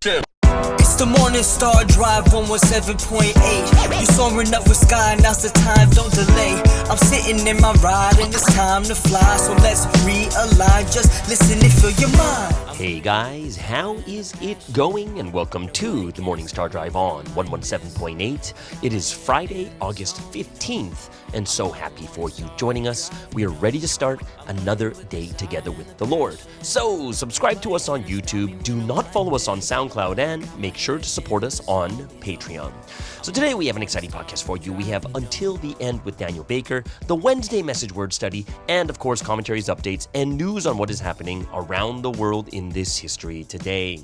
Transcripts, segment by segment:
It's the Morning Star Drive 117.8. You soaring up with sky, now's the time, don't delay. I'm sitting in my ride and it's time to fly. So let's realign, just listen and fill your mind. Hey guys, how is it going? And welcome to the Morning Star Drive on 117.8. It is Friday, August 15th, and so happy for you joining us. We are ready to start another day together with the Lord. So subscribe to us on YouTube, do not follow us on SoundCloud, and make sure to support us on Patreon. So today we have an exciting podcast for you. We have Until the End with Daniel Baker, the Wednesday Message Word Study, and of course commentaries, updates, and news on what is happening around the world in this history today.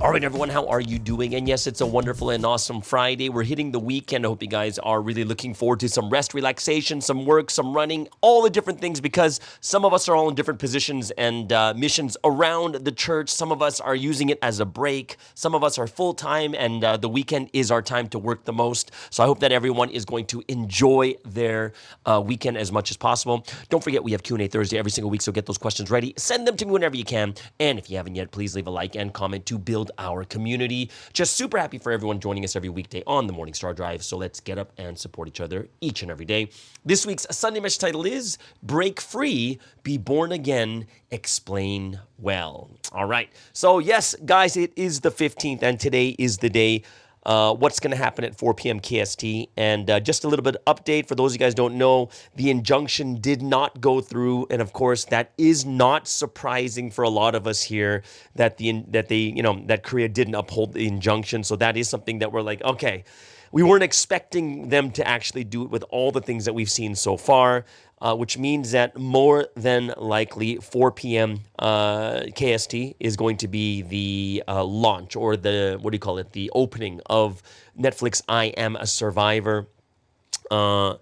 All right, everyone, how are you doing? And yes, it's a wonderful and awesome Friday. We're hitting the weekend. I hope you guys are really looking forward to some rest, relaxation, some work, some running, all the different things, because some of us are all in different positions and missions around the church. Some of us are using it as a break. Some of us are full-time, and the weekend is our time to work the most. So I hope that everyone is going to enjoy their weekend as much as possible. Don't forget, we have Q&A Thursday every single week, so get those questions ready. Send them to me whenever you can. And if you haven't yet, please leave a like and comment to build our community. Just super happy for everyone joining us every weekday on the Morning Star Drive. So let's get up and support each other each and every day. This week's Sunday message title is Break Free, Be Born Again, Explain Well. All right. So yes, guys, it is the 15th, and today is the day what's going to happen at 4 p.m. KST. And just a little bit of update for those of you guys who don't know, the injunction did not go through, and of course that is not surprising for a lot of us here that that Korea didn't uphold the injunction. So that is something that we're like, okay, we weren't expecting them to actually do it with all the things that we've seen so far. Which means that more than likely 4 p.m. KST is going to be the launch, or the opening of Netflix I Am a Survivor. For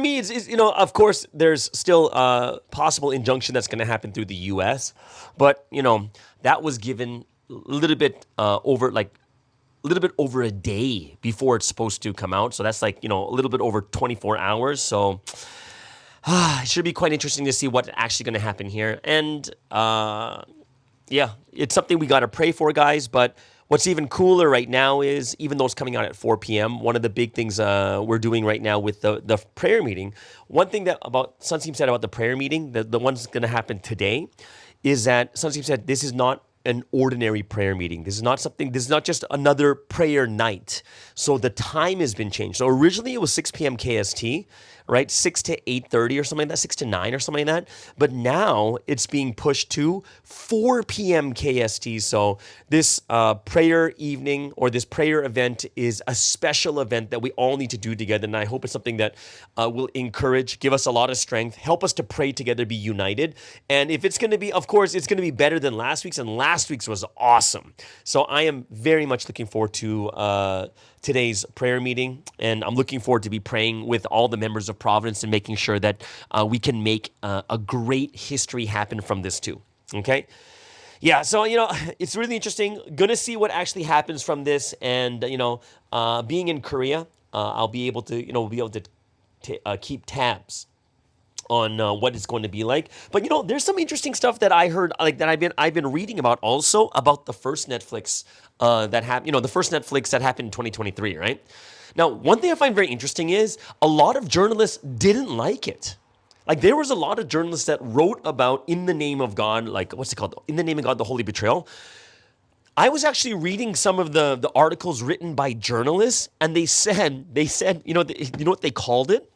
me, it's of course, there's still a possible injunction that's going to happen through the U.S., but, that was given a little bit over a day before it's supposed to come out. So that's a little bit over 24 hours. So it should be quite interesting to see what's actually going to happen here. And it's something we got to pray for, guys. But what's even cooler right now is, even though it's coming out at 4 p.m., one of the big things we're doing right now with the prayer meeting, one thing that Sunseem said about the prayer meeting, the one that's going to happen today, is that Sunseem said this is not an ordinary prayer meeting. This is not just another prayer night. So the time has been changed. So originally it was 6 p.m. KST, right? 6 to 8:30 or something like that, 6 to 9 or something like that. But now it's being pushed to 4 p.m. KST. So this prayer evening, or this prayer event, is a special event that we all need to do together. And I hope it's something that will encourage, give us a lot of strength, help us to pray together, be united. And if it's going to be, of course, it's going to be better than last week's, and last week's was awesome. So I am very much looking forward to today's prayer meeting, and I'm looking forward to be praying with all the members of Providence and making sure that we can make a great history happen from this too. Okay? Yeah, so, it's really interesting. Gonna see what actually happens from this, and, being in Korea, I'll be able to, keep tabs on what it's going to be like. But there's some interesting stuff that I heard, that I've been reading about, also about the first Netflix that happened. The first Netflix that happened in 2023, right? Now, one thing I find very interesting is a lot of journalists didn't like it. There was a lot of journalists that wrote about In the Name of God, what's it called? In the Name of God, the Holy Betrayal. I was actually reading some of the articles written by journalists, and they said, what they called it?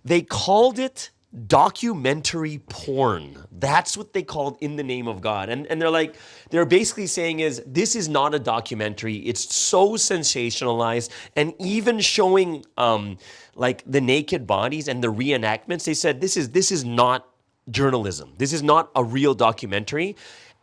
They called it documentary porn. That's what they called In the Name of God. And they're basically saying is, this is not a documentary. It's so sensationalized, and even showing the naked bodies and the reenactments. They said this is not journalism. This is not a real documentary.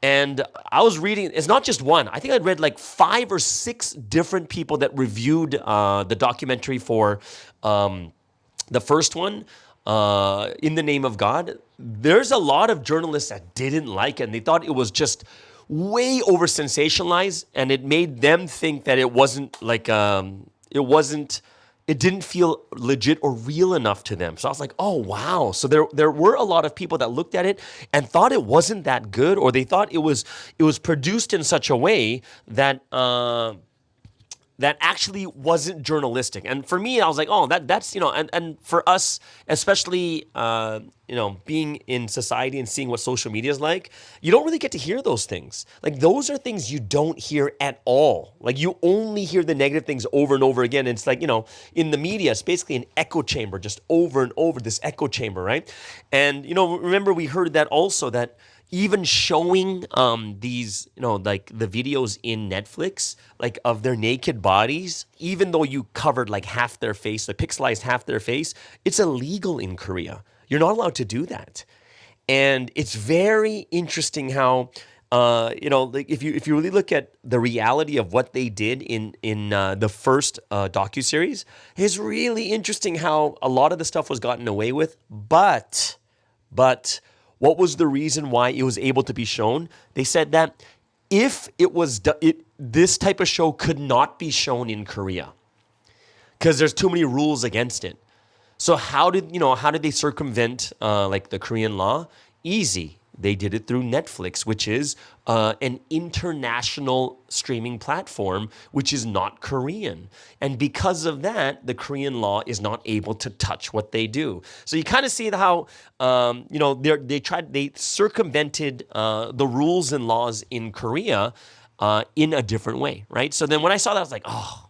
And I was reading, it's not just one. I think I'd read 5 or 6 different people that reviewed the documentary for the first one, In the Name of God. There's a lot of journalists that didn't like it, and they thought it was just way over sensationalized, and it made them think that it wasn't it didn't feel legit or real enough to them. So I was like, oh wow. So there were a lot of people that looked at it and thought it wasn't that good, or they thought it was produced in such a way that that actually wasn't journalistic. And for me, I was like, oh, that's, and for us, especially, being in society and seeing what social media is like, you don't really get to hear those things. Like, those are things you don't hear at all. Like, you only hear the negative things over and over again. And it's like, in the media, it's basically an echo chamber, just over and over, this echo chamber, right? And, remember we heard that also, that even showing these, like the videos in Netflix, like of their naked bodies, even though you covered like half their face, like pixelized half their face, it's illegal in Korea. You're not allowed to do that. And it's very interesting how, like if you really look at the reality of what they did in the first docuseries, it's really interesting how a lot of the stuff was gotten away with, but what was the reason why it was able to be shown? They said that if this type of show could not be shown in Korea because there's too many rules against it. So how did they circumvent like the Korean law? Easy. They did it through Netflix, which is an international streaming platform, which is not Korean. And because of that, the Korean law is not able to touch what they do. So you kind of see how, they circumvented the rules and laws in Korea in a different way, right? So then when I saw that, I was like, oh,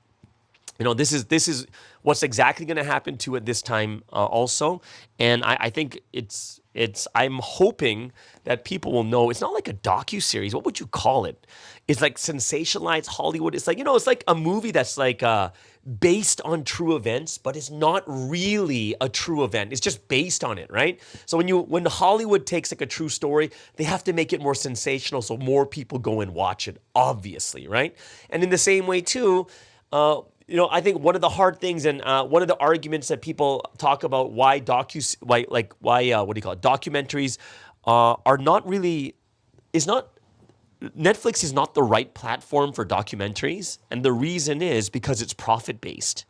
this is what's exactly going to happen to it this time also. And I think I'm hoping that people will know it's not like a docuseries. What would you call it? It's like sensationalized Hollywood. It's like, it's like a movie that's like based on true events, but it's not really a true event. It's just based on it, right? So when Hollywood takes like a true story, they have to make it more sensational so more people go and watch it, obviously, right? And in the same way too, I think one of the hard things and one of the arguments that people talk about why documentaries are not really Netflix is not the right platform for documentaries, and the reason is because it's profit-based.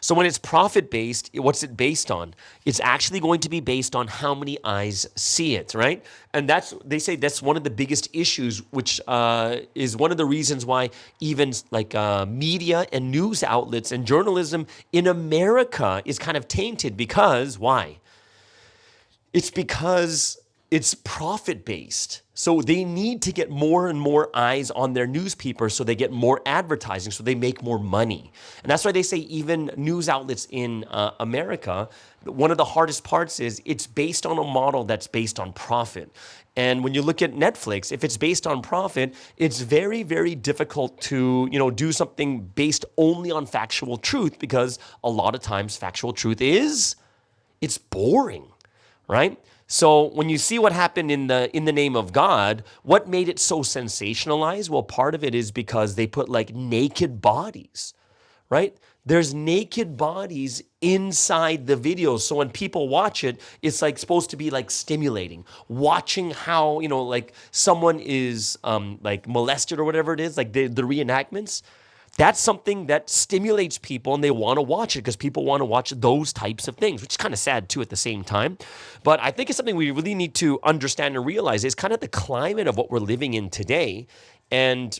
So when it's profit-based, what's it based on? It's actually going to be based on how many eyes see it, right? And they say that's one of the biggest issues, which is one of the reasons why even like media and news outlets and journalism in America is kind of tainted. Because why? It's because it's profit-based. So they need to get more and more eyes on their newspaper so they get more advertising, so they make more money. And that's why they say even news outlets in America, one of the hardest parts is it's based on a model that's based on profit. And when you look at Netflix, if it's based on profit, it's very, very difficult to, do something based only on factual truth, because a lot of times factual truth it's boring, right? So when you see what happened in the name of God, what made it so sensationalized? Well, part of it is because they put like naked bodies, right? There's naked bodies inside the videos. So when people watch it, it's like supposed to be like stimulating. Watching how, like someone is like molested or whatever it is, like the reenactments. That's something that stimulates people, and they want to watch it because people want to watch those types of things, which is kind of sad too at the same time. But I think it's something we really need to understand and realize is kind of the climate of what we're living in today. And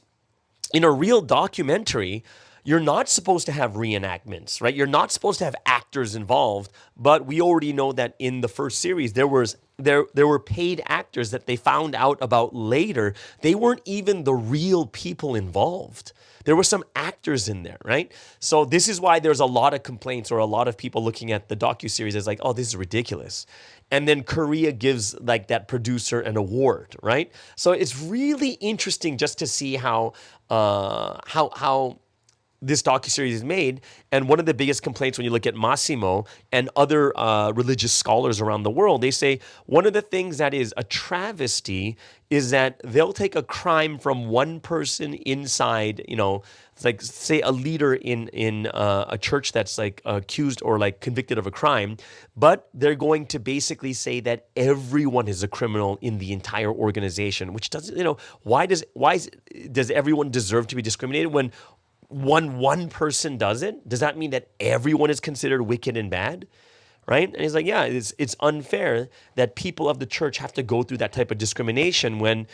in a real documentary, you're not supposed to have reenactments, right? You're not supposed to have actors involved. But we already know that in the first series, there were paid actors that they found out about later. They weren't even the real people involved. There were some actors in there, right? So this is why there's a lot of complaints, or a lot of people looking at the docuseries as like, oh, this is ridiculous. And then Korea gives like that producer an award, right? So it's really interesting just to see how this docuseries is made. And one of the biggest complaints when you look at Massimo and other religious scholars around the world, they say one of the things that is a travesty is that they'll take a crime from one person inside, it's like say a leader in a church that's like accused or like convicted of a crime, but they're going to basically say that everyone is a criminal in the entire organization, which doesn't, why does everyone deserve to be discriminated when one person does it, does that mean that everyone is considered wicked and bad? Right? And he's like, yeah, it's unfair that people of the church have to go through that type of discrimination when,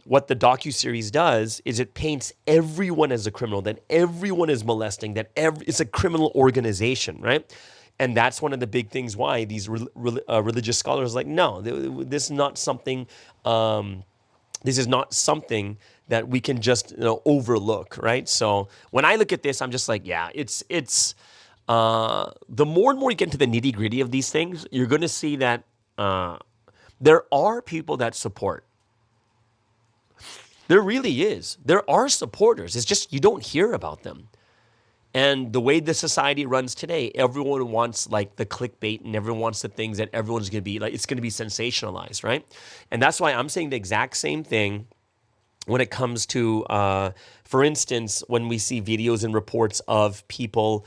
what the docuseries does is it paints everyone as a criminal, that everyone is molesting, that it's a criminal organization, right? And that's one of the big things why these religious scholars are like, no, this is not something, that we can just overlook, right? So when I look at this, I'm just like, yeah, it's the more and more you get into the nitty gritty of these things, you're going to see that there are people that support. There really is. There are supporters. It's just you don't hear about them. And the way the society runs today, everyone wants like the clickbait and everyone wants the things that everyone's going to be like, it's going to be sensationalized, right? And that's why I'm saying the exact same thing when it comes to, for instance, when we see videos and reports of people,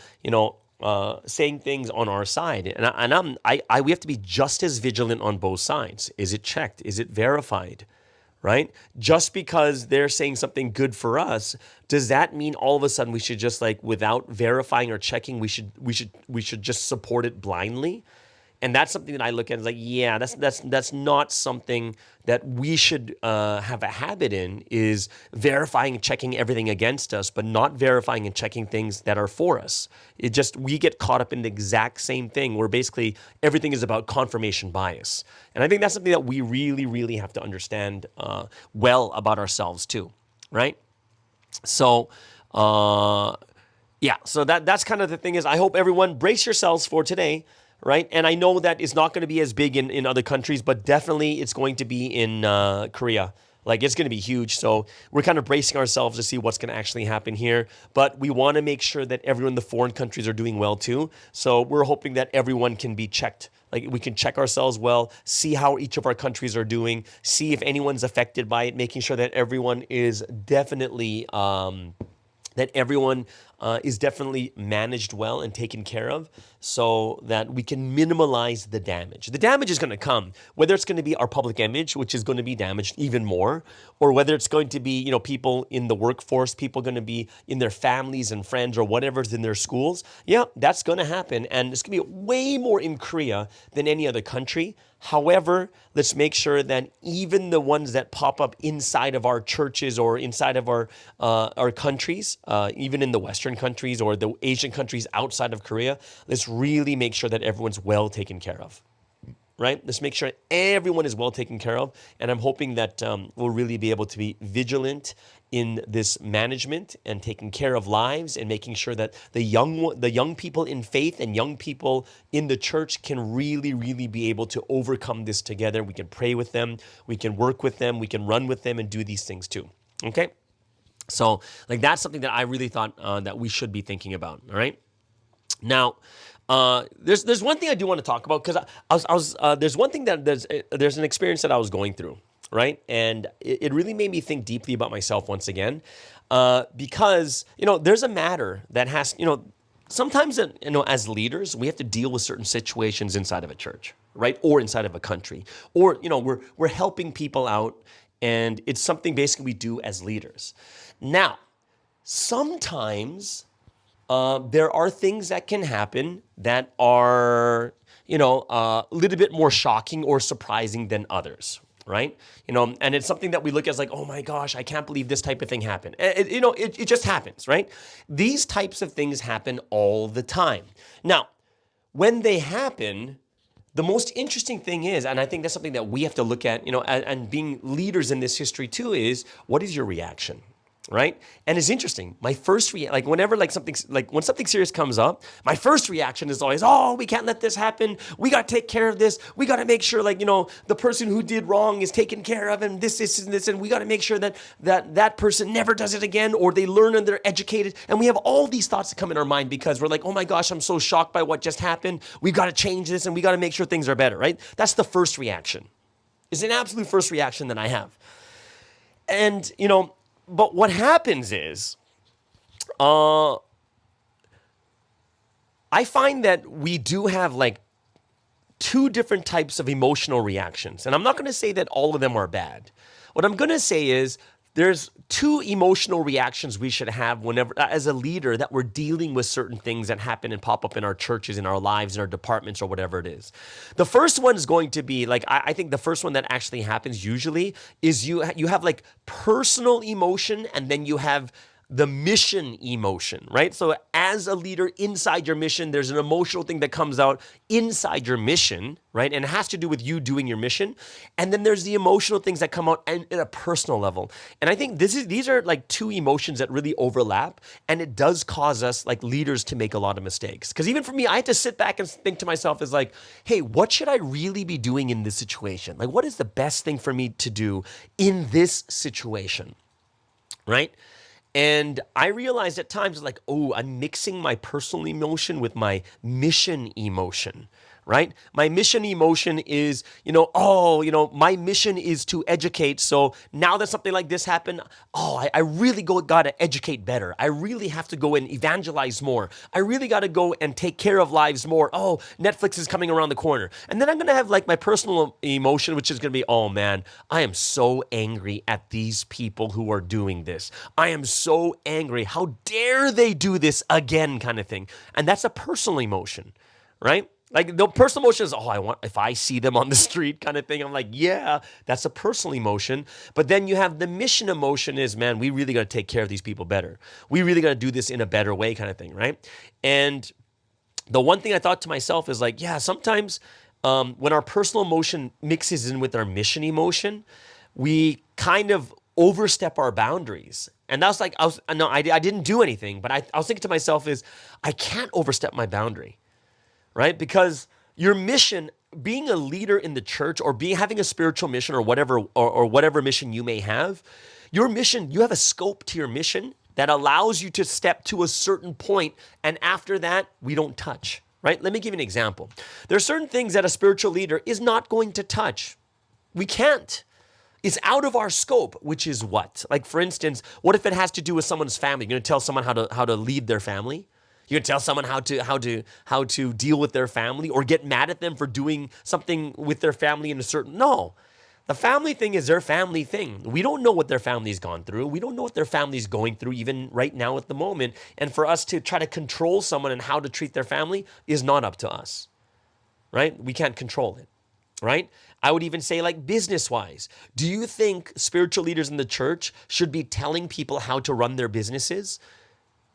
saying things on our side, and we have to be just as vigilant on both sides. Is it checked? Is it verified? Right? Just because they're saying something good for us, does that mean all of a sudden we should just like without verifying or checking, we should just support it blindly? And that's something that I look at as like, yeah, that's not something that we should have a habit in, is verifying and checking everything against us, but not verifying and checking things that are for us. We get caught up in the exact same thing where basically everything is about confirmation bias. And I think that's something that we really, really have to understand well about ourselves too, right? So, so that's kind of the thing is I hope everyone brace yourselves for today. Right? And I know that it's not going to be as big in other countries, but definitely it's going to be in Korea. Like it's going to be huge. So we're kind of bracing ourselves to see what's going to actually happen here. But we want to make sure that everyone in the foreign countries are doing well too. So we're hoping that everyone can be checked. Like we can check ourselves well, see how each of our countries are doing, see if anyone's affected by it, making sure that everyone is definitely managed well and taken care of so that we can minimize the damage. The damage is going to come, whether it's going to be our public image, which is going to be damaged even more, or whether it's going to be, people in the workforce, people going to be in their families and friends or whatever's in their schools. Yeah, that's going to happen. And it's going to be way more in Korea than any other country. However, let's make sure that even the ones that pop up inside of our churches or inside of our countries, even in the Western countries or the Asian countries outside of Korea, let's really make sure that everyone's well taken care of, right? Let's make sure everyone is well taken care of. And I'm hoping that we'll really be able to be vigilant in this management and taking care of lives and making sure that the young people in faith and young people in the church can really, really be able to overcome this together. We can pray with them, we can work with them, we can run with them and do these things too. Okay? So like that's something that I really thought that we should be thinking about. All right. Now, there's one thing I do want to talk about because there's one thing that there's an experience that I was going through, right, and it really made me think deeply about myself once again, because there's a matter that has sometimes as leaders we have to deal with certain situations inside of a church, right, or inside of a country, or we're helping people out, and it's something basically we do as leaders. Now, sometimes there are things that can happen that are, a little bit more shocking or surprising than others, right? And it's something that we look at as like, oh my gosh, I can't believe this type of thing happened. It just happens, right? These types of things happen all the time. Now, when they happen, the most interesting thing is, and I think that's something that we have to look at, and being leaders in this history too, is what is your reaction? Right? And it's interesting. My first when something serious comes up, my first reaction is always, oh, we can't let this happen. We got to take care of this. We got to make sure the person who did wrong is taken care of, and this, and we got to make sure that person never does it again, or they learn and they're educated. And we have all these thoughts that come in our mind because we're like, oh my gosh, I'm so shocked by what just happened. We got to change this and we got to make sure things are better, right? That's the first reaction. It's an absolute first reaction that I have. And, but what happens is, I find that we do have like two different types of emotional reactions. And I'm not going to say that all of them are bad. What I'm going to say is there's two emotional reactions we should have whenever, as a leader, that we're dealing with certain things that happen and pop up in our churches, in our lives, in our departments, or whatever it is. The first one is going to be like, I think the first one that actually happens usually is you have like personal emotion, and then you have the mission emotion, right? So as a leader inside your mission, there's an emotional thing that comes out inside your mission, right? And it has to do with you doing your mission. And then there's the emotional things that come out at a personal level. And I think these are like two emotions that really overlap, and it does cause us like leaders to make a lot of mistakes. Because even for me, I had to sit back and think to myself is like, hey, what should I really be doing in this situation? Like, what is the best thing for me to do in this situation, right? And I realized at times like, oh, I'm mixing my personal emotion with my mission emotion, right? My mission emotion is, my mission is to educate. So now that something like this happened, I really got to educate better. I really have to go and evangelize more. I really got to go and take care of lives more. Oh, Netflix is coming around the corner. And then I'm going to have like my personal emotion, which is going to be, oh man, I am so angry at these people who are doing this. I am so angry. How dare they do this again, kind of thing. And that's a personal emotion, right? Like the personal emotion is, if I see them on the street kind of thing, I'm like, yeah, that's a personal emotion. But then you have the mission emotion is, man, we really got to take care of these people better. We really got to do this in a better way kind of thing, right? And the one thing I thought to myself is like, yeah, sometimes when our personal emotion mixes in with our mission emotion, we kind of overstep our boundaries. And that's like, I didn't do anything, but I was thinking to myself is, I can't overstep my boundary. Right? Because your mission, being a leader in the church or having a spiritual mission or whatever mission you may have, your mission, you have a scope to your mission that allows you to step to a certain point, and after that, we don't touch, right? Let me give you an example. There are certain things that a spiritual leader is not going to touch. We can't. It's out of our scope, which is what? Like for instance, what if it has to do with someone's family? You're going to tell someone how to lead their family? You can tell someone how to deal with their family or get mad at them for doing something with their family in a certain... No. The family thing is their family thing. We don't know what their family's gone through. We don't know what their family's going through even right now at the moment. And for us to try to control someone and how to treat their family is not up to us, right? We can't control it, right? I would even say like business-wise. Do you think spiritual leaders in the church should be telling people how to run their businesses?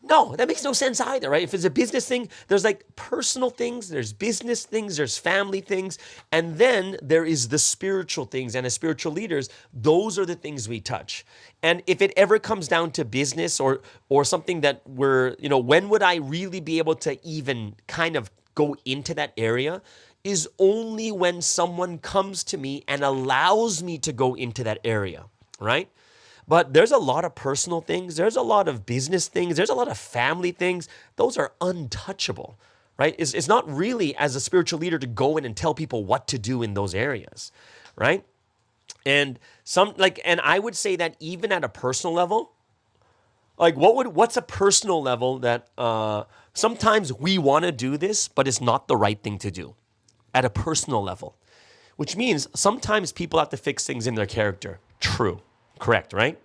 No, that makes no sense either, right? If it's a business thing, there's like personal things, there's business things, there's family things, and then there is the spiritual things. And as spiritual leaders, those are the things we touch. And if it ever comes down to business or something that when would I really be able to even kind of go into that area is only when someone comes to me and allows me to go into that area, right? But there's a lot of personal things. There's a lot of business things. There's a lot of family things. Those are untouchable, right? It's not really as a spiritual leader to go in and tell people what to do in those areas, right? And I would say that even at a personal level, like what's a personal level that sometimes we want to do this, but it's not the right thing to do at a personal level, which means sometimes people have to fix things in their character. True. Correct, right?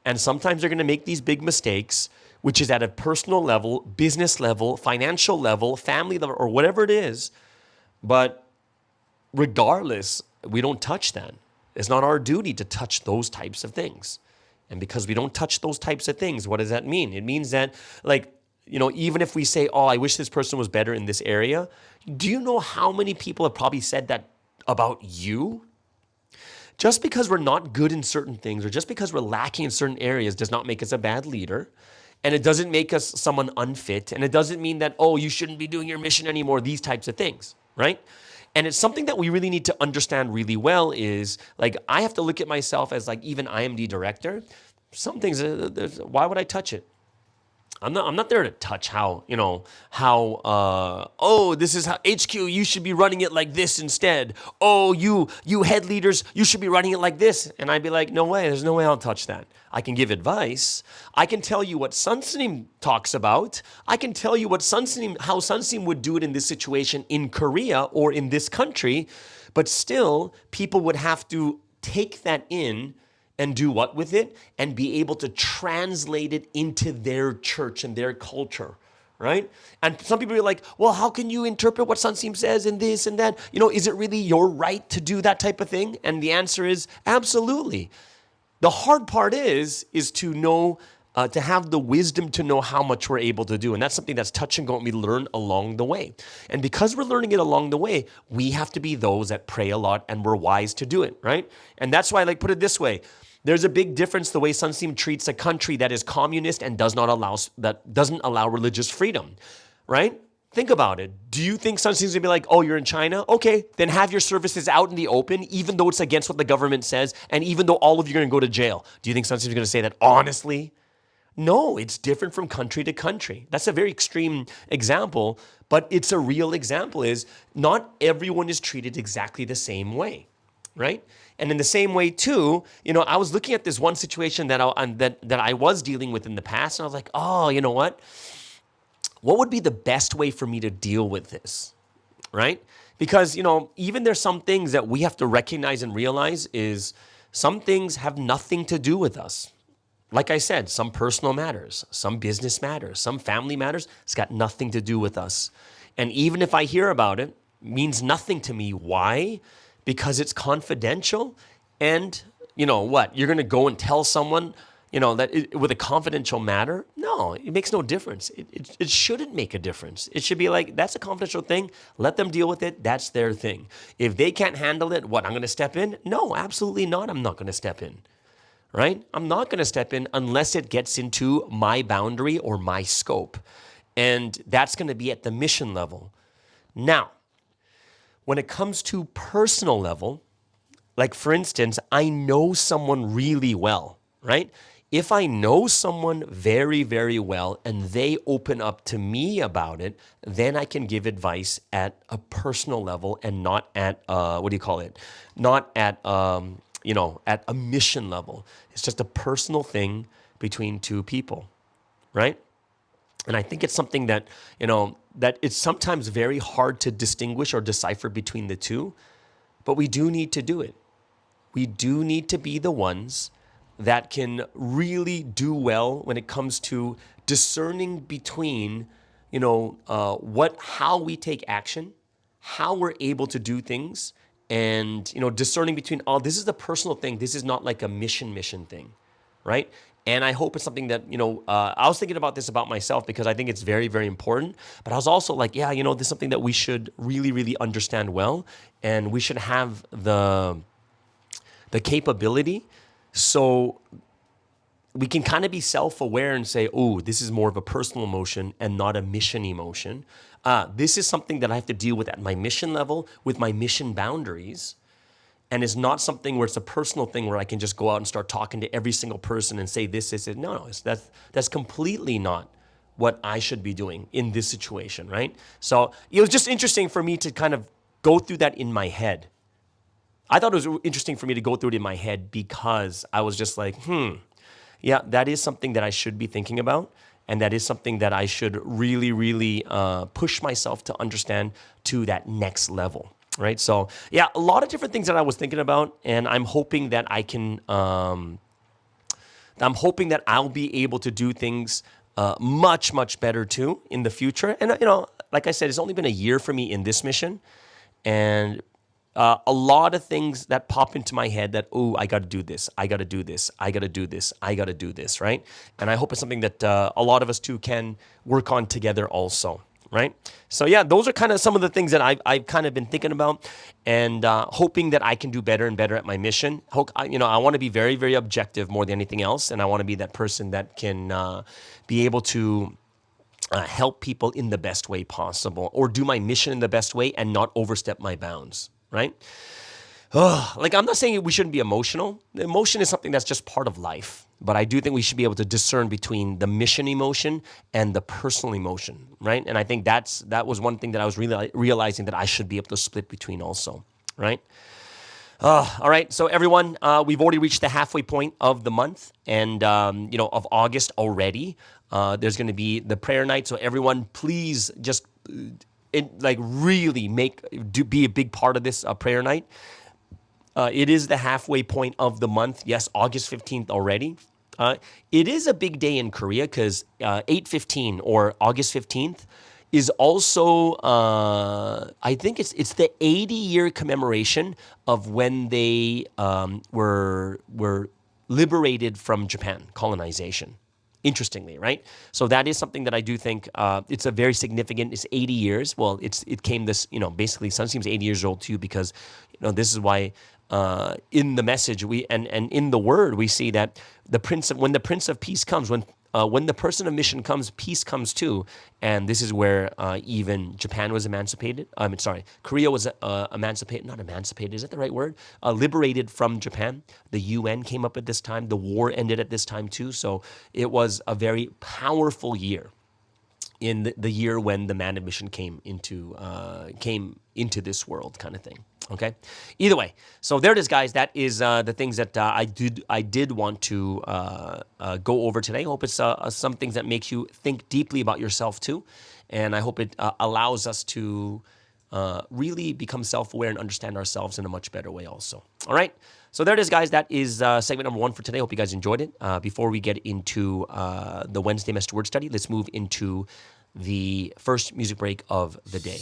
And sometimes they're going to make these big mistakes, which is at a personal level, business level, financial level, family level, or whatever it is. But regardless, we don't touch that. It's not our duty to touch those types of things. And because we don't touch those types of things, what does that mean? It means that, even if we say, oh, I wish this person was better in this area, do you know how many people have probably said that about you? Just because we're not good in certain things or just because we're lacking in certain areas does not make us a bad leader. And it doesn't make us someone unfit. And it doesn't mean that, oh, you shouldn't be doing your mission anymore, these types of things, right? And it's something that we really need to understand really well is, like, I have to look at myself as, like, even IMD director. Some things, why would I touch it? I'm not there to touch this is how HQ, you should be running it like this instead. Oh, you head leaders, you should be running it like this. And I'd be like, no way, there's no way I'll touch that. I can give advice. I can tell you what Sunsim talks about. I can tell you how Sunsim would do it in this situation in Korea or in this country. But still, people would have to take that in and do what with it? And be able to translate it into their church and their culture, right? And some people are like, well, how can you interpret what Sunseam says and this and that? Is it really your right to do that type of thing? And the answer is absolutely. The hard part is to know, to have the wisdom to know how much we're able to do. And that's something that's touch and go and we learn along the way. And because we're learning it along the way, we have to be those that pray a lot and we're wise to do it, right? And that's why, put it this way. There's a big difference the way Sunseam treats a country that is communist and doesn't allow religious freedom, right? Think about it. Do you think Sunseam's gonna be like, oh, you're in China? Okay, then have your services out in the open, even though it's against what the government says, and even though all of you are gonna go to jail. Do you think Sunseam's gonna say that honestly? No, it's different from country to country. That's a very extreme example, but it's a real example is not everyone is treated exactly the same way, right? And in the same way too, I was looking at this one situation that I was dealing with in the past, and I was like, oh, you know what? What would be the best way for me to deal with this, right? Because, even there's some things that we have to recognize and realize is some things have nothing to do with us. Like I said, some personal matters, some business matters, some family matters. It's got nothing to do with us. And even if I hear about it, means nothing to me. Why? Because it's confidential. And what? You're going to go and tell someone, with a confidential matter? No, it makes no difference. It shouldn't make a difference. It should be like, that's a confidential thing. Let them deal with it. That's their thing. If they can't handle it, what, I'm going to step in? No, absolutely not. I'm not going to step in, right? I'm not going to step in unless it gets into my boundary or my scope. And that's going to be at the mission level. Now, when it comes to personal level, like for instance, I know someone really well, right? If I know someone very, very well and they open up to me about it, then I can give advice at a personal level and not at, Not at, at a mission level. It's just a personal thing between two people, right? And I think it's something that, that it's sometimes very hard to distinguish or decipher between the two, but we do need to do it. We do need to be the ones that can really do well when it comes to discerning between, how we take action, how we're able to do things, and, discerning between, oh, this is the personal thing. This is not like a mission thing, right? And I hope it's something that, I was thinking about this about myself because I think it's very, very important. But I was also like, yeah, this is something that we should really, really understand well. And we should have the capability so we can kind of be self-aware and say, oh, this is more of a personal emotion and not a mission emotion. This is something that I have to deal with at my mission level with my mission boundaries. And it's not something where it's a personal thing where I can just go out and start talking to every single person and say this, this, this. No, that's completely not what I should be doing in this situation, right? So it was just interesting for me to kind of go through that in my head. I thought it was interesting for me to go through it in my head because I was just like, yeah, that is something that I should be thinking about. And that is something that I should really, really push myself to understand to that next level. Right. So, yeah, a lot of different things that I was thinking about, and I'm hoping that I can, I'm hoping that I'll be able to do things much, much better too in the future. And, like I said, it's only been a year for me in this mission. And a lot of things that pop into my head that, oh, I got to do this. I got to do this. I got to do this. I got to do this. Right. And I hope it's something that a lot of us too can work on together also. Right? So yeah, those are kind of some of the things that I've kind of been thinking about and hoping that I can do better and better at my mission. I want to be very, very objective more than anything else. And I want to be that person that can be able to help people in the best way possible or do my mission in the best way and not overstep my bounds, right? I'm not saying we shouldn't be emotional. The emotion is something that's just part of life. But I do think we should be able to discern between the mission emotion and the personal emotion, right? And I think that was one thing that I was really realizing that I should be able to split between also, right? All right, so everyone, we've already reached the halfway point of the month and, of August already. There's going to be the prayer night. So everyone, please just really be a big part of this prayer night. It is the halfway point of the month. Yes, August 15th already. It is a big day in Korea because 8/15 or August 15th is also, I think it's the 80-year commemoration of when they were liberated from Japan, colonization. Interestingly, right? So that is something that I do think it's a very significant. It's 80 years. Well, it came this, basically Sunseem's 80 years old too, because this is why in the message and in the word we see that when the Prince of Peace comes, when the person of mission comes, peace comes too. And this is where even Japan was emancipated. Korea was emancipated. Not emancipated, is that the right word? Liberated from Japan. The UN came up at this time. The war ended at this time too. So it was a very powerful year in the year when the man of mission came into this world, kind of thing. Okay. Either way, so there it is, guys. That is the things that I did want to go over today. I hope it's some things that makes you think deeply about yourself too, and I hope it allows us to really become self-aware and understand ourselves in a much better way. Also, all right. So there it is, guys. That is segment number 1 for today. Hope you guys enjoyed it. Before we get into the Wednesday Message Word Study, let's move into the first music break of the day.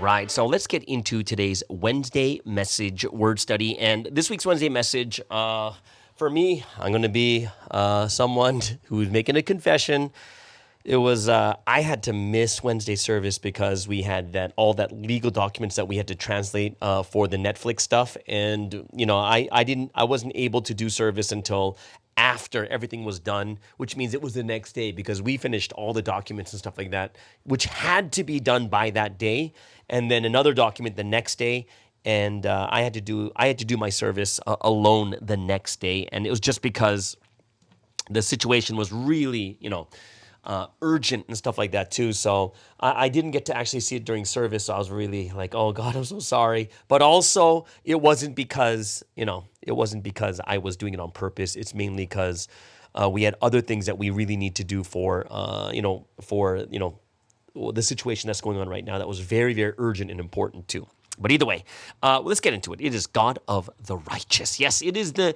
right, so let's get into today's Wednesday message word study. And this week's Wednesday message, for me, I'm going to be someone who's making a confession. It was I had to miss Wednesday service because we had all that legal documents that we had to translate for the Netflix stuff, and I wasn't able to do service until after everything was done, which means it was the next day because we finished all the documents and stuff like that, which had to be done by that day, and then another document the next day. And I had to do my service alone the next day, and it was just because the situation was really, urgent and stuff like that too. So I didn't get to actually see it during service. So I was really like, oh God, I'm so sorry. But also, it wasn't because I was doing it on purpose. It's mainly because we had other things that we really need to do for the situation that's going on right now that was very, very urgent and important too. But either way, let's get into it. It is God of the righteous. Yes, it is the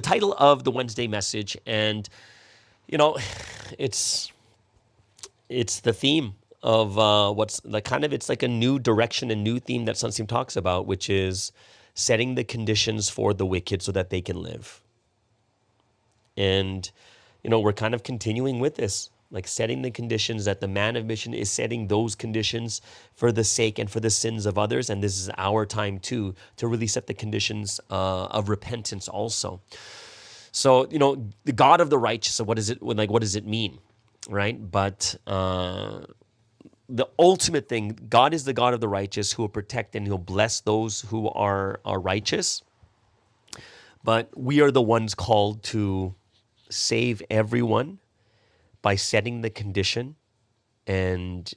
title of the Wednesday message, and it's the theme of what's like it's like a new direction, a new theme that Sunseam talks about, which is setting the conditions for the wicked so that they can live. And we're kind of continuing with this, like setting the conditions, that the man of mission is setting those conditions for the sake and for the sins of others. And this is our time too, to really set the conditions of repentance also. So, the God of the righteous, so what does it mean, right? But the ultimate thing, God is the God of the righteous who will protect and he'll bless those who are righteous. But we are the ones called to save everyone by setting the condition. And,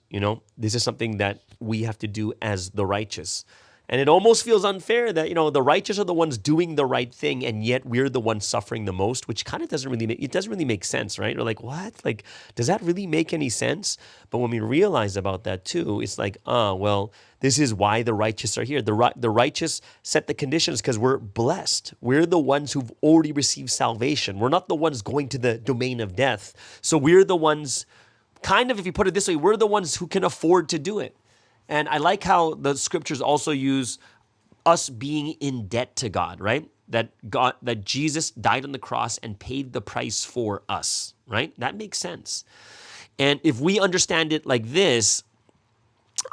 this is something that we have to do as the righteous. And it almost feels unfair that, the righteous are the ones doing the right thing, and yet we're the ones suffering the most, which kind of doesn't really make sense, right? We're like, what? Like, does that really make any sense? But when we realize about that too, it's like, well, this is why the righteous are here. The righteous set the conditions because we're blessed. We're the ones who've already received salvation. We're not the ones going to the domain of death. So we're the ones, kind of, if you put it this way, we're the ones who can afford to do it. And I like how the scriptures also use us being in debt to God, right? That Jesus died on the cross and paid the price for us, right? That makes sense. And if we understand it like this,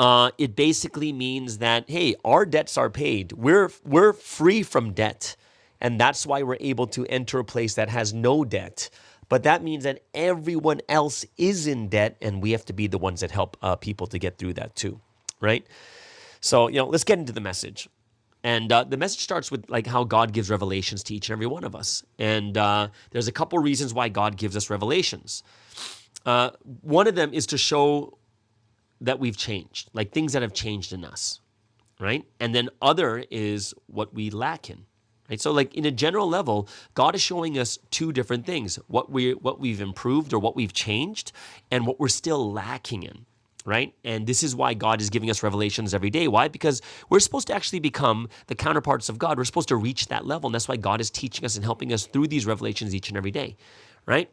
it basically means that, hey, our debts are paid. We're free from debt. And that's why we're able to enter a place that has no debt. But that means that everyone else is in debt, and we have to be the ones that help people to get through that too. Right? So, let's get into the message. And the message starts with like how God gives revelations to each and every one of us. And there's a couple reasons why God gives us revelations. One of them is to show that we've changed, like things that have changed in us, right? And then other is what we lack in, right? So like in a general level, God is showing us two different things, what we've improved or what we've changed and what we're still lacking in. Right? And this is why God is giving us revelations every day. Why? Because we're supposed to actually become the counterparts of God. We're supposed to reach that level. And that's why God is teaching us and helping us through these revelations each and every day. Right?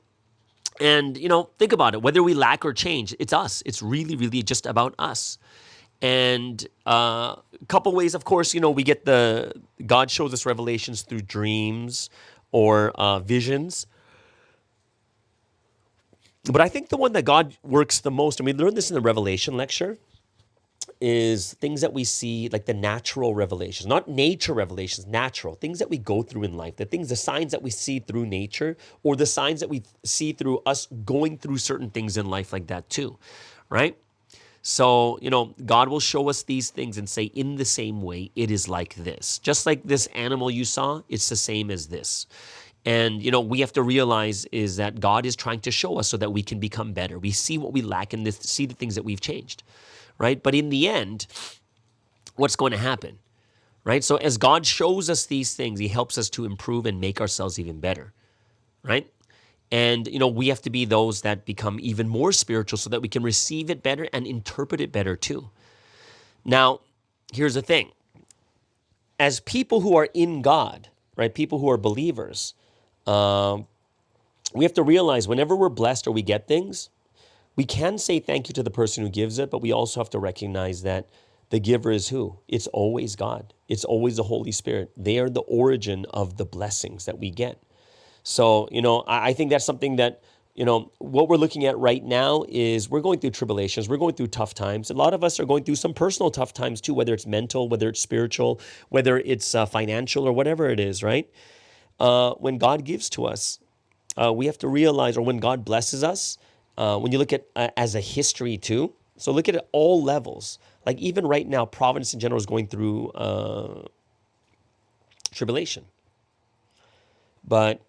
And, think about it. Whether we lack or change, it's us. It's really, really just about us. And a couple ways, of course, we get God shows us revelations through dreams or visions. But I think the one that God works the most, and we learned this in the Revelation lecture, is things that we see, like the natural revelations, not nature revelations, natural, things that we go through in life, the signs that we see through nature, or the signs that we see through us going through certain things in life like that too, right? So, God will show us these things and say, in the same way, it is like this. Just like this animal you saw, it's the same as this. And, we have to realize is that God is trying to show us so that we can become better. We see what we lack and see the things that we've changed, right? But in the end, what's going to happen, right? So as God shows us these things, he helps us to improve and make ourselves even better, right? And, we have to be those that become even more spiritual so that we can receive it better and interpret it better too. Now, here's the thing. As people who are in God, right, people who are believers, we have to realize whenever we're blessed or we get things, we can say thank you to the person who gives it, but we also have to recognize that The giver is who? It's always God. It's always the Holy Spirit. They are the origin of the blessings that we get. So, I think that's something that, what we're looking at right now is we're going through tribulations. We're going through tough times. A lot of us are going through some personal tough times too, whether it's mental, whether it's spiritual, whether it's financial or whatever it is, right? When God gives to us, we have to realize, or when God blesses us, when you look at as a history too, so look at it all levels. Like even right now, Providence in general is going through tribulation. But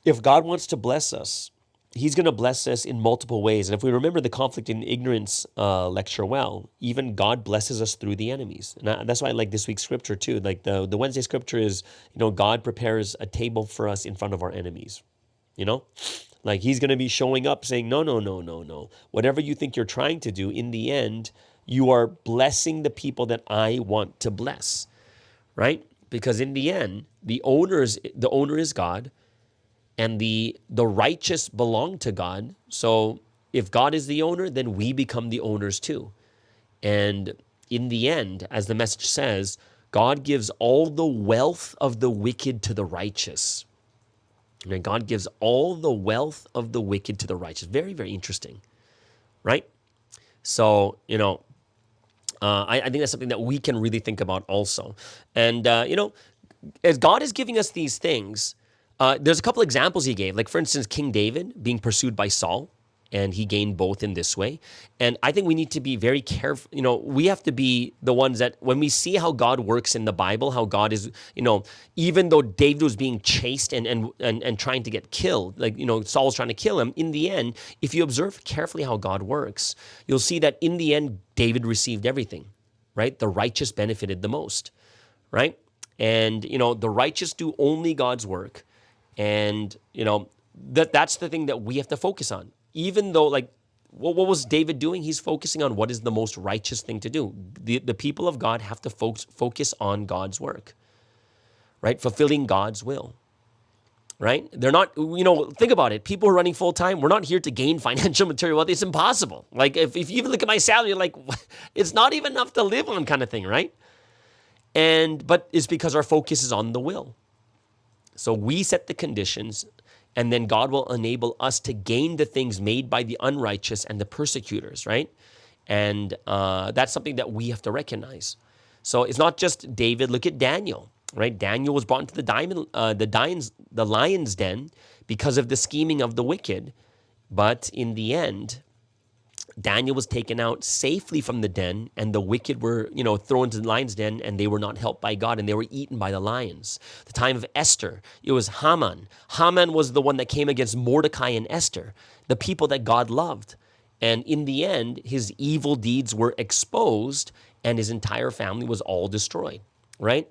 if God wants to bless us, he's going to bless us in multiple ways. And if we remember the conflict in ignorance lecture well, even God blesses us through the enemies. And that's why I like this week's scripture too. Like the Wednesday scripture is, God prepares a table for us in front of our enemies. Like he's going to be showing up saying, no, no, no, no, no. Whatever you think you're trying to do, in the end, you are blessing the people that I want to bless, right? Because in the end, the owner is God, and the righteous belong to God. So if God is the owner, then we become the owners too. And in the end, as the message says, God gives all the wealth of the wicked to the righteous. And God gives all the wealth of the wicked to the righteous. Very, very interesting, right? So, I think that's something that we can really think about also. And, as God is giving us these things, there's a couple examples he gave. Like, for instance, King David being pursued by Saul, and he gained both in this way. And I think we need to be very careful. We have to be the ones that when we see how God works in the Bible, how God is, even though David was being chased and trying to get killed, like, Saul was trying to kill him, in the end, if you observe carefully how God works, you'll see that in the end, David received everything, right? The righteous benefited the most, right? And, the righteous do only God's work. And, that's the thing that we have to focus on. Even though, like, what was David doing? He's focusing on what is the most righteous thing to do. The people of God have to focus on God's work, right? Fulfilling God's will, right? They're not, think about it. People who are running full time, we're not here to gain financial material wealth. It's impossible. Like, if you even look at my salary, you're like, it's not even enough to live on kind of thing, right? But it's because our focus is on the will. So we set the conditions, and then God will enable us to gain the things made by the unrighteous and the persecutors, right? And that's something that we have to recognize. So it's not just David. Look at Daniel, right? Daniel was brought into the lion's den because of the scheming of the wicked. But in the end, Daniel was taken out safely from the den, and the wicked were, thrown into the lion's den, and they were not helped by God, and they were eaten by the lions. The time of Esther, it was Haman. Haman was the one that came against Mordecai and Esther, the people that God loved. And in the end, his evil deeds were exposed, and his entire family was all destroyed, right?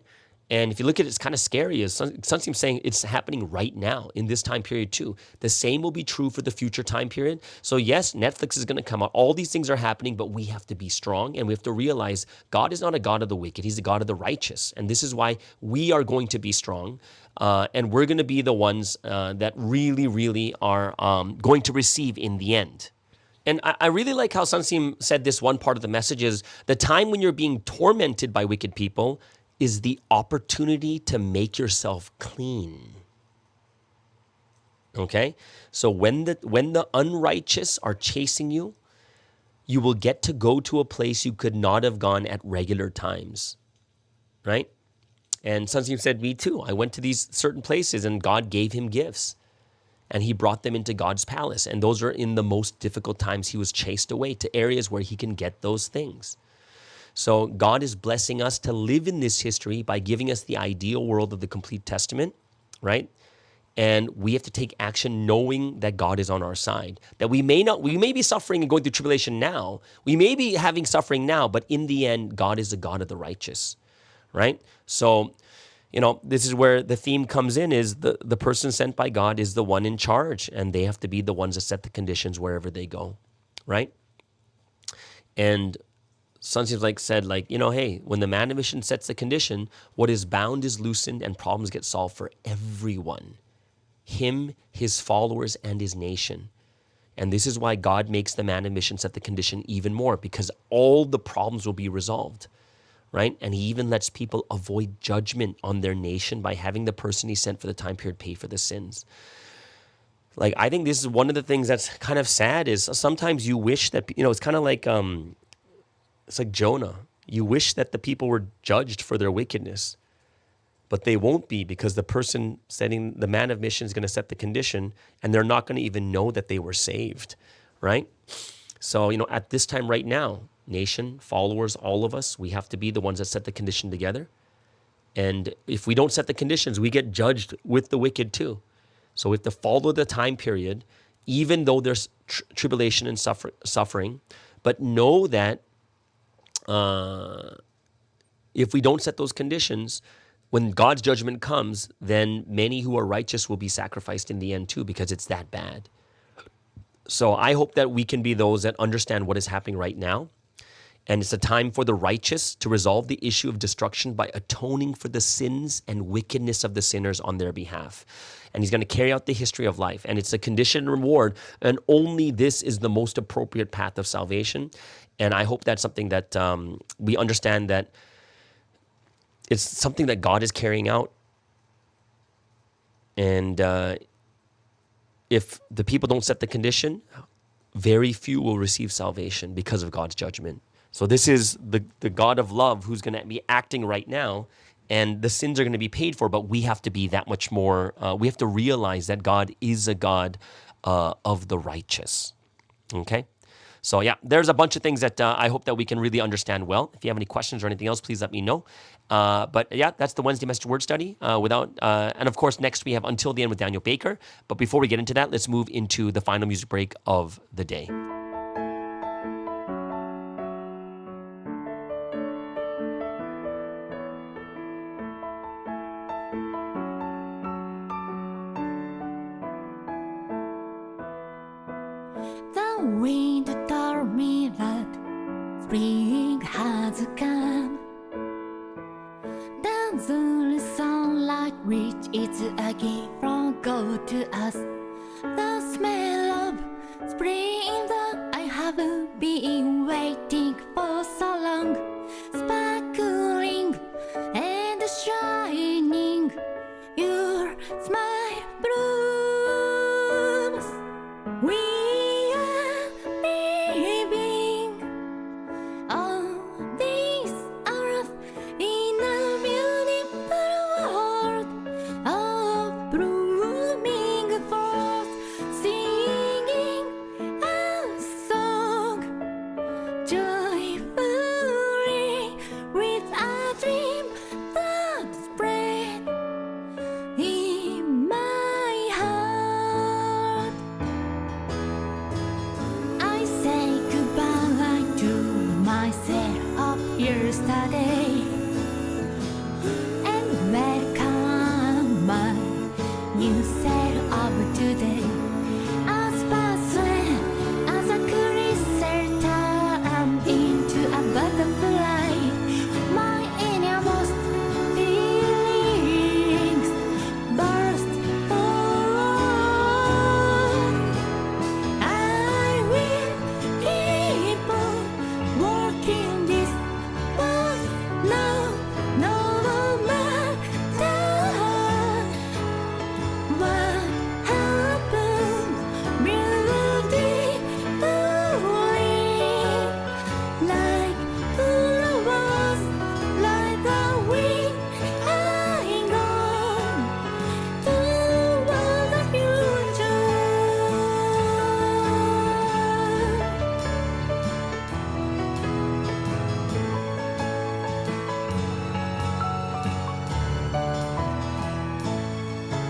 And if you look at it, it's kind of scary. Sunseem's saying it's happening right now in this time period too. The same will be true for the future time period. So yes, Netflix is going to come out. All these things are happening, but we have to be strong, and we have to realize God is not a God of the wicked. He's a God of the righteous. And this is why we are going to be strong, and we're going to be the ones that really, really are going to receive in the end. And I really like how Sunseem said this one part of the message is the time when you're being tormented by wicked people is the opportunity to make yourself clean. Okay? So when the unrighteous are chasing you, you will get to go to a place you could not have gone at regular times. Right? And Sunseem said, me too. I went to these certain places and God gave him gifts. And he brought them into God's palace. And those are in the most difficult times he was chased away to areas where he can get those things. So God is blessing us to live in this history by giving us the ideal world of the complete testament, right? And we have to take action knowing that God is on our side. That we may be suffering and going through tribulation now. We may be having suffering now, but in the end, God is the God of the righteous, right? So, this is where the theme comes in is the person sent by God is the one in charge, and they have to be the ones that set the conditions wherever they go, right? And Sunseem said, hey, when the man of mission sets the condition, what is bound is loosened and problems get solved for everyone. Him, his followers, and his nation. And this is why God makes the man of mission set the condition even more, because all the problems will be resolved, right? And he even lets people avoid judgment on their nation by having the person he sent for the time period pay for the sins. Like, I think this is one of the things that's kind of sad is sometimes you wish that, it's kind of like, it's like Jonah. You wish that the people were judged for their wickedness, but they won't be, because the person setting the man of mission is going to set the condition, and they're not going to even know that they were saved, right? So, at this time right now, nation, followers, all of us, we have to be the ones that set the condition together. And if we don't set the conditions, we get judged with the wicked too. So we have to follow the time period, even though there's tribulation and suffering, but know that if we don't set those conditions, when God's judgment comes, then many who are righteous will be sacrificed in the end too, because it's that bad. So I hope that we can be those that understand what is happening right now. And it's a time for the righteous to resolve the issue of destruction by atoning for the sins and wickedness of the sinners on their behalf. And he's going to carry out the history of life. And it's a conditioned reward. And only this is the most appropriate path of salvation. And I hope that's something that we understand, that it's something that God is carrying out. And if the people don't set the condition, very few will receive salvation because of God's judgment. So this is the God of love who's going to be acting right now, and the sins are going to be paid for, but we have to be that much more, we have to realize that God is a God of the righteous, okay? So yeah, there's a bunch of things that I hope that we can really understand well. If you have any questions or anything else, please let me know. But yeah, that's the Wednesday Message Word Study. And of course, next we have Until the End with Daniel Baker. But before we get into that, let's move into the final music break of the day. The wind told me that spring has come. The sunlight which is a gift from God to us. The smell of spring that I have been waiting for so long. Sparkling and shining, your smile blooms. We are living on this earth in a beautiful world of blooming flowers, singing a song joyfully with a dream that spread in my heart. I say goodbye to myself of yesterday and welcome my new self of today. As passing as a crystal turn into a butterfly, my innermost feelings burst forth. I will keep on walking this path now, no matter what happens. Beautifully, like flowers, like the wind, I go toward the future.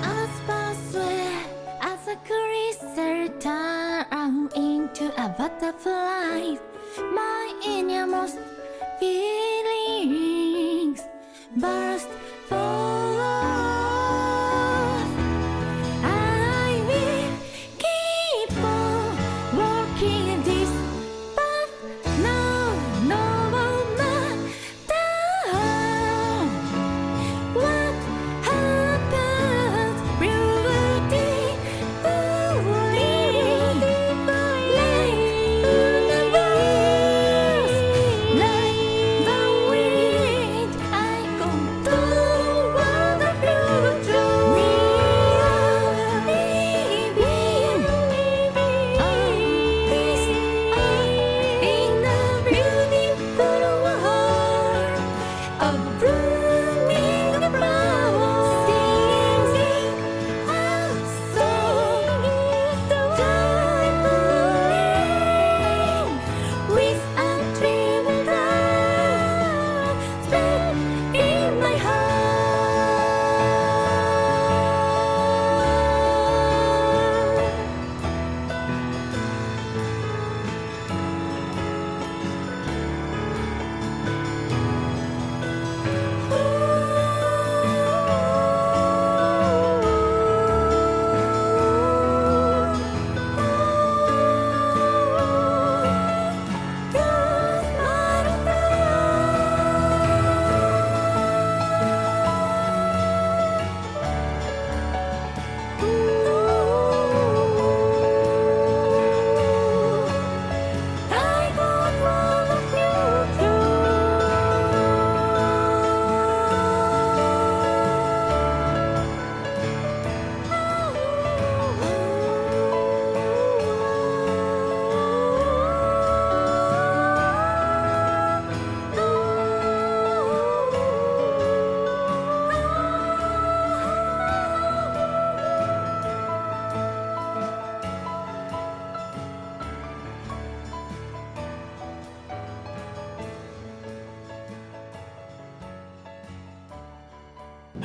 As passway as a crystal turn into a butterfly, my innermost feelings burst forth. I will keep on walking this path now, no matter what happens. Beautifully,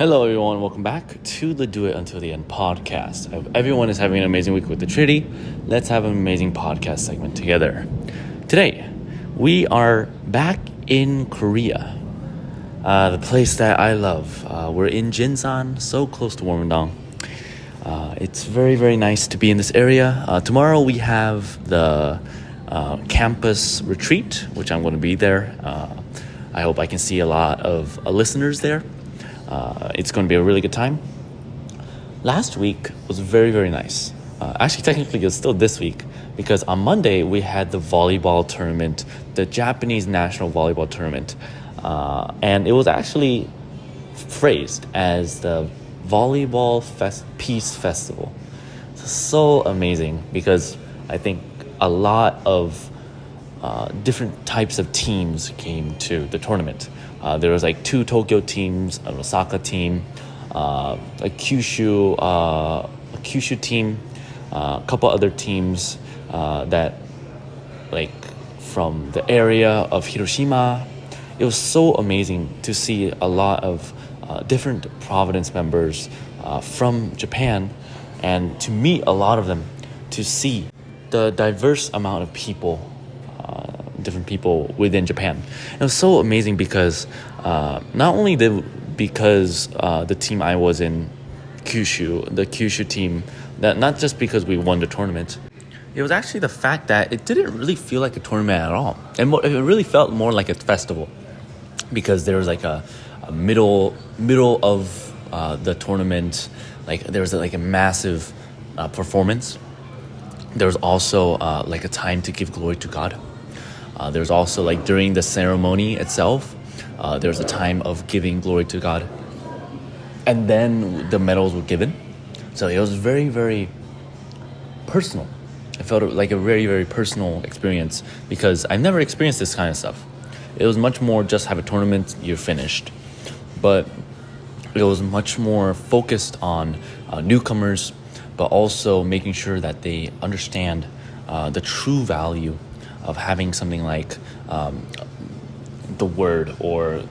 Hello, everyone. Welcome back to the Do It Until the End podcast. I hope everyone is having an amazing week with the Trinity. Let's have an amazing podcast segment together. Today, we are back in Korea, the place that I love. We're in Jinsan, so close to Warmingdong. It's very, very nice to be in this area. Tomorrow, we have the campus retreat, which I'm going to be there. I hope I can see a lot of listeners there. It's going to be a really good time. Last week was very, very nice. Actually, technically, it's still this week because on Monday we had the volleyball tournament, the Japanese national volleyball tournament, and it was actually phrased as the Volleyball Peace Festival. So amazing because I think a lot of different types of teams came to the tournament. There was like 2 Tokyo teams, an Osaka team, a Kyushu team, a couple other teams that like from the area of Hiroshima. It was so amazing to see a lot of different Providence members from Japan and to meet a lot of them, to see the diverse amount of people, different people within Japan. It was so amazing because not only because the team I was in, Kyushu, the Kyushu team, that not just because we won the tournament, it was actually the fact that it didn't really feel like a tournament at all. And it really felt more like a festival because there was like a middle of the tournament, like there was like a massive performance. There was also like a time to give glory to God. There's also like during the ceremony itself, there's a time of giving glory to God. And then the medals were given. So it was very, very personal. I felt like a very, very personal experience because I've never experienced this kind of stuff. It was much more just have a tournament, you're finished. But it was much more focused on newcomers, but also making sure that they understand the true value of having something like the word or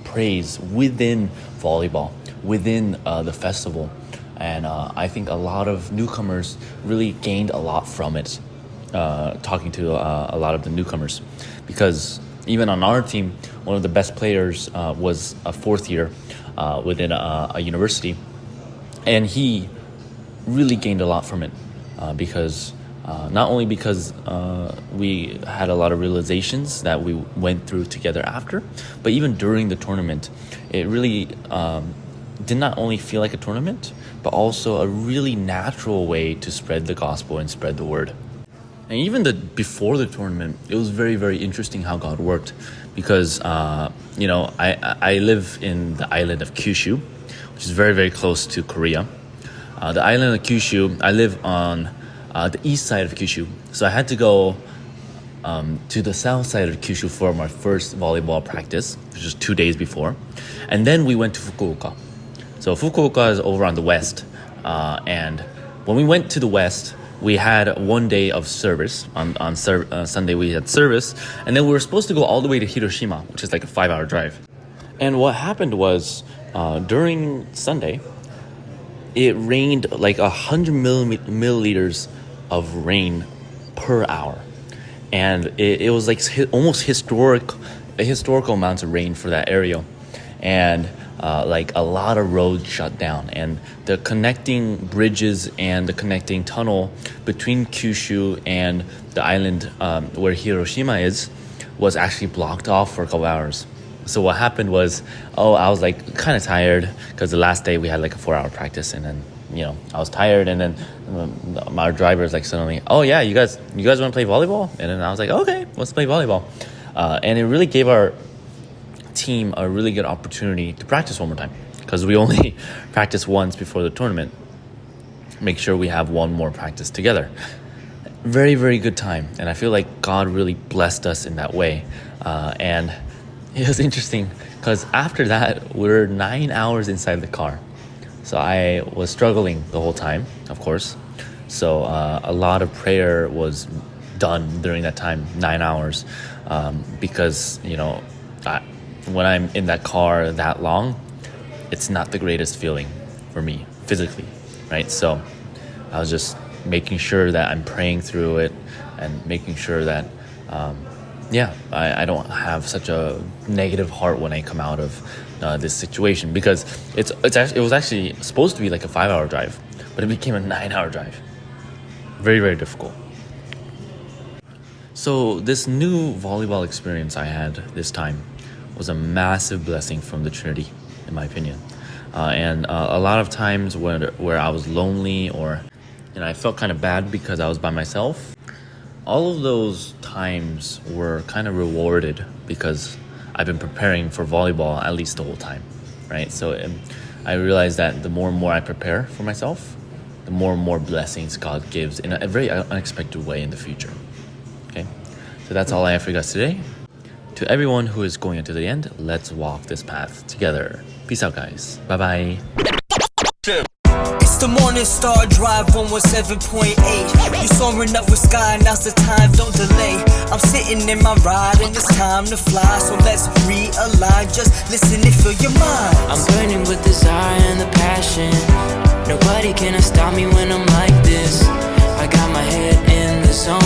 praise within volleyball, within the festival. And I think a lot of newcomers really gained a lot from it, talking to a lot of the newcomers, because even on our team, one of the best players was a 4th year within a university, and he really gained a lot from it because not only because we had a lot of realizations that we went through together after, but even during the tournament, it really did not only feel like a tournament, but also a really natural way to spread the gospel and spread the word. And even before the tournament, it was very, very interesting how God worked, because I live in the island of Kyushu, which is very, very close to Korea. The island of Kyushu, I live on the east side of Kyushu, so I had to go to the south side of Kyushu for my first volleyball practice, which was 2 days before, and then we went to Fukuoka. So Fukuoka is over on the west, and when we went to the west, we had 1 day of service. On Sunday we had service, and then we were supposed to go all the way to Hiroshima, which is like a 5-hour drive. And what happened was during Sunday, it rained like 100 milliliters of rain per hour, and it was like almost historical amounts of rain for that area, and like a lot of roads shut down, and the connecting bridges and the connecting tunnel between Kyushu and the island where Hiroshima is was actually blocked off for a couple hours. So what happened was, I was like kind of tired because the last day we had like a 4-hour practice, and then I was tired, and then our driver is like suddenly, yeah, you guys want to play volleyball? And then I was like, okay, let's play volleyball. And it really gave our team a really good opportunity to practice one more time, because we only practiced once before the tournament. Make sure we have one more practice together. Very, very good time, and I feel like God really blessed us in that way. And it was interesting because after that, we were 9 hours inside the car. So I was struggling the whole time, of course. So a lot of prayer was done during that time, 9 hours, because when I'm in that car that long, it's not the greatest feeling for me physically, right? So I was just making sure that I'm praying through it and making sure that I don't have such a negative heart when I come out of this situation, because it was actually supposed to be like a 5-hour drive, but it became a 9-hour drive. Very, very difficult. So this new volleyball experience I had this time was a massive blessing from the Trinity, in my opinion. And a lot of times where I was lonely, or I felt kind of bad because I was by myself, all of those times were kind of rewarded because I've been preparing for volleyball at least the whole time, right? So I realized that the more and more I prepare for myself, the more and more blessings God gives in a very unexpected way in the future. Okay, so that's all I have for you guys today. To everyone who is going into the end, let's walk this path together. Peace out, guys. Bye-bye. It's the Morning Star Drive 117.8. You soaring up with sky, now's the time, don't delay. I'm sitting in my ride and it's time to fly. So let's realign, just listen and feel your mind. I'm burning with desire and the passion. Nobody can stop me when I'm like this. I got my head in the zone,